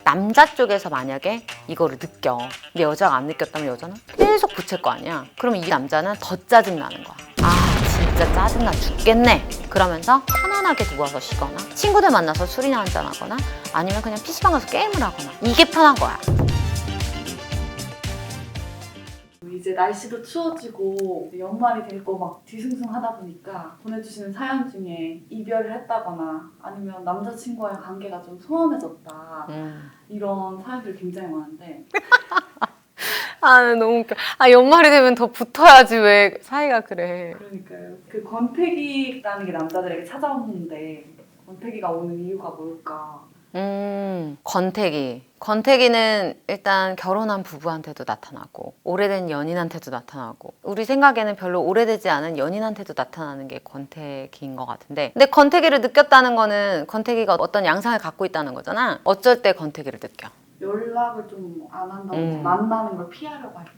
남자 쪽에서 만약에 이거를 느껴. 근데 여자가 안 느꼈다면 여자는 계속 붙일 거 아니야. 그러면 이 남자는 더 짜증나는 거야. 아 진짜 짜증나 죽겠네. 그러면서 편안하게 누워서 쉬거나 친구들 만나서 술이나 한잔 하거나 아니면 그냥 PC방 가서 게임을 하거나 이게 편한 거야. 이제 날씨도 추워지고 연말이 되고 막 뒤숭숭하다 보니까 보내주시는 사연 중에 이별을 했다거나 아니면 남자친구와의 관계가 좀 소원해졌다 이런 사연들이 굉장히 많은데 아 너무 웃겨. 아 연말이 되면 더 붙어야지 왜 사이가 그래. 그러니까요. 그 권태기라는 게 남자들에게 찾아오는데 권태기가 오는 이유가 뭘까? 권태기는 일단 결혼한 부부한테도 나타나고 오래된 연인한테도 나타나고 우리 생각에는 별로 오래되지 않은 연인한테도 나타나는 게 권태기인 것 같은데 근데 권태기를 느꼈다는 거는 권태기가 어떤 양상을 갖고 있다는 거잖아. 어쩔 때 권태기를 느껴? 연락을 좀 안 한다든지 만나는 걸 피하려고 할 때.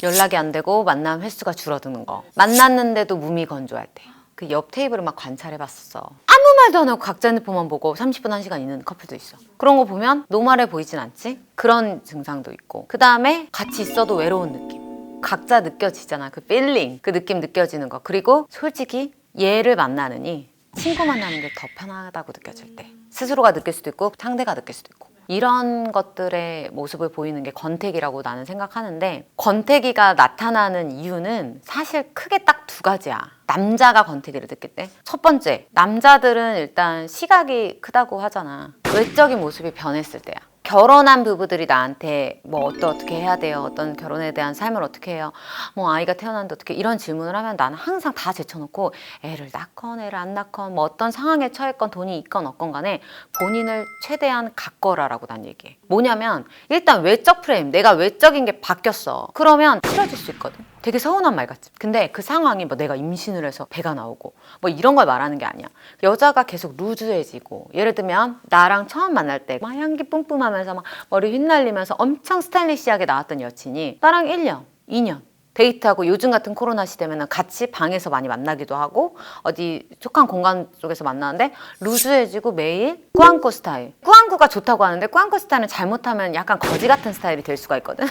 연락이 안 되고 만남 횟수가 줄어드는 거. 만났는데도 몸이 건조할 때. 그 옆 테이블을 막 관찰해봤었어. 아무 말도 안 하고 각자 핸드폰만 보고 30분, 1시간 있는 커플도 있어. 그런 거 보면 노말해 보이진 않지? 그런 증상도 있고. 그 다음에 같이 있어도 외로운 느낌. 각자 느껴지잖아. 그 필링. 그 느낌 느껴지는 거. 그리고 솔직히 얘를 만나느니 친구 만나는 게 더 편하다고 느껴질 때. 스스로가 느낄 수도 있고 상대가 느낄 수도 있고. 이런 것들의 모습을 보이는 게 권태기라고 나는 생각하는데 권태기가 나타나는 이유는 사실 크게 딱 두 가지야. 남자가 권태기를 느낄 때 첫 번째, 남자들은 일단 시각이 크다고 하잖아. 외적인 모습이 변했을 때야. 결혼한 부부들이 나한테 뭐 어떻게 해야 돼요? 어떤 결혼에 대한 삶을 어떻게 해요? 뭐 아이가 태어났는데 어떻게 이런 질문을 하면 나는 항상 다 제쳐놓고 애를 낳건 애를 안 낳건 뭐 어떤 상황에 처했건 돈이 있건 없건 간에 본인을 최대한 가꿔라라고 난 얘기해. 뭐냐면 일단 외적 프레임, 내가 외적인 게 바뀌었어. 그러면 틀어질 수 있거든. 되게 서운한 말 같지. 근데 그 상황이 뭐 내가 임신을 해서 배가 나오고 뭐 이런 걸 말하는 게 아니야. 여자가 계속 루즈해지고 예를 들면 나랑 처음 만날 때 막 향기 뿜뿜하면서 막 머리 휘날리면서 엄청 스타일리시하게 나왔던 여친이 나랑 1년, 2년 데이트하고 요즘 같은 코로나 시대면 같이 방에서 많이 만나기도 하고 어디 촉한 공간 쪽에서 만나는데 루즈해지고 매일 꾸안꾸 스타일. 꾸안꾸가 좋다고 하는데 꾸안꾸 스타일은 잘못하면 약간 거지 같은 스타일이 될 수가 있거든.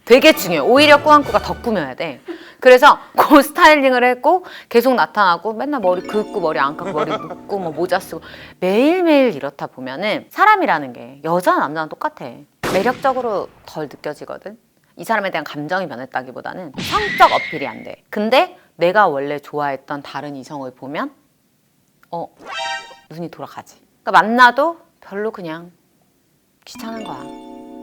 되게 중요해. 오히려 꾸안꾸가 더 꾸며야 돼. 그래서 그 스타일링을 했고 계속 나타나고 맨날 머리 긁고 머리 안 감고 머리 묶고 뭐 모자 쓰고 매일매일 이렇다 보면은 사람이라는 게 여자나 남자는 똑같아. 매력적으로 덜 느껴지거든. 이 사람에 대한 감정이 변했다기보다는 성적 어필이 안 돼. 근데 내가 원래 좋아했던 다른 이성을 보면 눈이 돌아가지. 그러니까 만나도 별로 그냥 귀찮은 거야.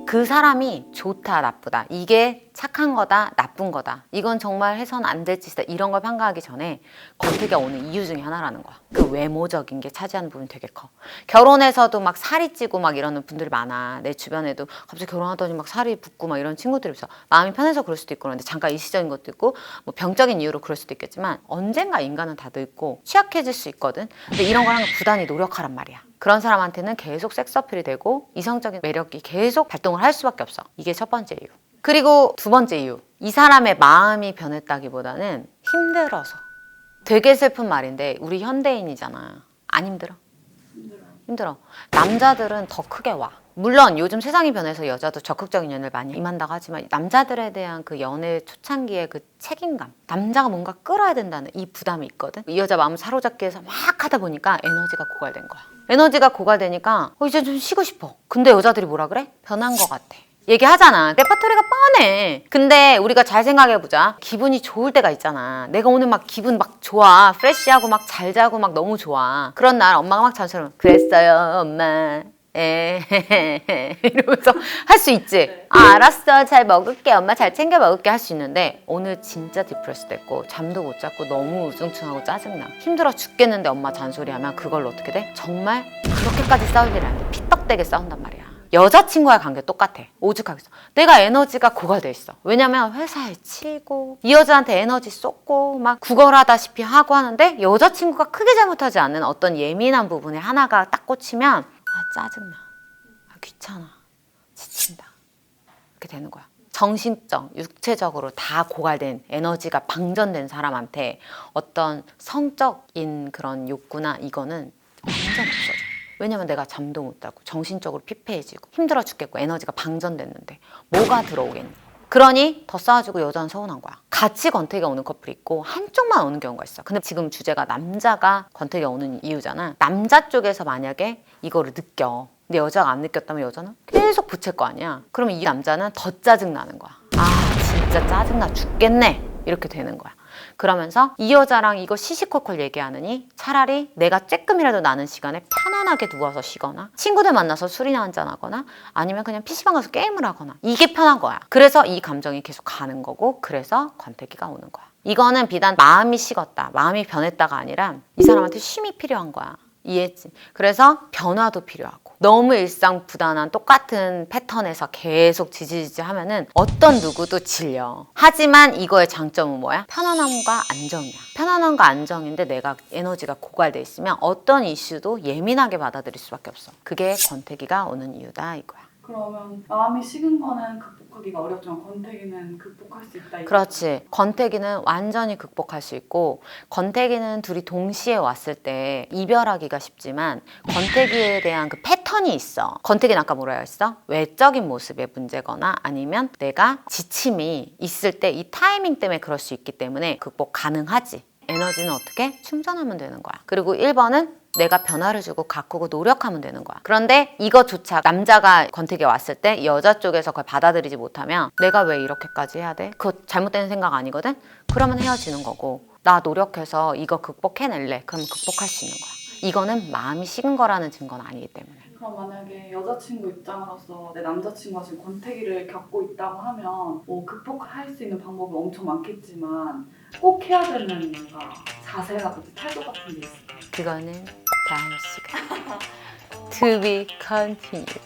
그 사람이 좋다 나쁘다 이게 착한 거다 나쁜 거다 이건 정말 해서는 안 될 짓이다 이런 걸 판가하기 전에 권태기가 오는 이유 중에 하나라는 거야. 그 외모적인 게 차지하는 부분이 되게 커. 결혼해서도 막 살이 찌고 막 이러는 분들이 많아. 내 주변에도 갑자기 결혼하더니 막 살이 붓고 막 이런 친구들이 있어. 마음이 편해서 그럴 수도 있고 그런데 잠깐 일시적인 것도 있고 뭐 병적인 이유로 그럴 수도 있겠지만 언젠가 인간은 다 늙고 취약해질 수 있거든. 근데 이런 걸 하면 부단히 노력하란 말이야. 그런 사람한테는 계속 섹스 어필이 되고 이성적인 매력이 계속 발동을 할 수밖에 없어. 이게 첫 번째 이유. 그리고 두 번째 이유. 이 사람의 마음이 변했다기보다는 힘들어서. 되게 슬픈 말인데 우리 현대인이잖아. 안 힘들어? 힘들어. 남자들은 더 크게 와. 물론 요즘 세상이 변해서 여자도 적극적인 연애를 많이 임한다고 하지만 남자들에 대한 그 연애 초창기의 그 책임감, 남자가 뭔가 끌어야 된다는 이 부담이 있거든. 이 여자 마음을 사로잡기 위해서 막 하다 보니까 에너지가 고갈된 거야. 에너지가 고갈되니까 이제 좀 쉬고 싶어. 근데 여자들이 뭐라 그래? 변한 것 같아. 얘기하잖아. 레퍼토리가 뻔해. 근데 우리가 잘 생각해보자. 기분이 좋을 때가 있잖아. 내가 오늘 막 기분 막 좋아. 프레쉬하고 막 잘 자고 막 너무 좋아. 그런 날 엄마가 막 잔소리 그랬어요 엄마. 이러면서 할 수 있지. 아 알았어 잘 먹을게 엄마 잘 챙겨 먹을게 할 수 있는데 오늘 진짜 디프레스 됐고 잠도 못 잤고 너무 우중충하고 짜증나 힘들어 죽겠는데 엄마 잔소리하면 그걸로 어떻게 돼? 정말 그렇게까지 싸울 일이 아니야. 피떡대게 싸운단 말이야. 여자친구와의 관계 똑같아. 오죽하겠어. 내가 에너지가 고갈돼 있어. 왜냐면 회사에 치고 이 여자한테 에너지 쏟고 막 구걸하다시피 하고 하는데 여자친구가 크게 잘못하지 않는 어떤 예민한 부분에 하나가 딱 꽂히면 짜증나. 귀찮아. 지친다. 이렇게 되는 거야. 정신적, 육체적으로 다 고갈된 에너지가 방전된 사람한테 어떤 성적인 그런 욕구나 이거는 완전 없어져. 왜냐면 내가 잠도 못 자고 정신적으로 피폐해지고 힘들어 죽겠고 에너지가 방전됐는데 뭐가 들어오겠니? 그러니 더 쌓아주고 여자는 서운한 거야. 같이 권태기가 오는 커플이 있고 한쪽만 오는 경우가 있어. 근데 지금 주제가 남자가 권태기가 오는 이유잖아. 남자 쪽에서 만약에 이거를 느껴. 근데 여자가 안 느꼈다면 여자는 계속 붙일 거 아니야. 그러면 이 남자는 더 짜증나는 거야. 아 진짜 짜증나 죽겠네. 이렇게 되는 거야. 그러면서 이 여자랑 이거 시시콜콜 얘기하느니 차라리 내가 쬐끔이라도 나는 시간에 편안하게 누워서 쉬거나 친구들 만나서 술이나 한잔 하거나 아니면 그냥 PC방 가서 게임을 하거나 이게 편한 거야. 그래서 이 감정이 계속 가는 거고 그래서 권태기가 오는 거야. 이거는 비단 마음이 식었다, 마음이 변했다가 아니라 이 사람한테 쉼이 필요한 거야. 이해했지? 그래서 변화도 필요하고 너무 일상 부단한 똑같은 패턴에서 계속 지지지 하면은 어떤 누구도 질려. 하지만 이거의 장점은 뭐야? 편안함과 안정이야. 편안함과 안정인데 내가 에너지가 고갈돼 있으면 어떤 이슈도 예민하게 받아들일 수밖에 없어. 그게 권태기가 오는 이유다 이거야. 그러면 마음이 식은 거는 극복하기가 어렵지만 권태기는 극복할 수 있다. 그렇지. 권태기는 완전히 극복할 수 있고 권태기는 둘이 동시에 왔을 때 이별하기가 쉽지만 권태기에 대한 그 패턴이 있어. 권태기는 아까 뭐라 했어? 외적인 모습의 문제거나 아니면 내가 지침이 있을 때 이 타이밍 때문에 그럴 수 있기 때문에 극복 가능하지. 에너지는 어떻게? 충전하면 되는 거야. 그리고 1번은 내가 변화를 주고 가꾸고 노력하면 되는 거야. 그런데 이거조차 남자가 권태기가 왔을 때 여자 쪽에서 그걸 받아들이지 못하면 내가 왜 이렇게까지 해야 돼? 그거 잘못된 생각 아니거든? 그러면 헤어지는 거고 나 노력해서 이거 극복해낼래. 그럼 극복할 수 있는 거야. 이거는 마음이 식은 거라는 증거는 아니기 때문에. 그럼 만약에 여자친구 입장으로서 내 남자친구가 지금 권태기를 겪고 있다고 하면 뭐 극복할 수 있는 방법이 엄청 많겠지만 꼭 해야 되는 뭔가 자세라든지 태도 같은 게 있을까요? 그거는 다음 시간. To be continued.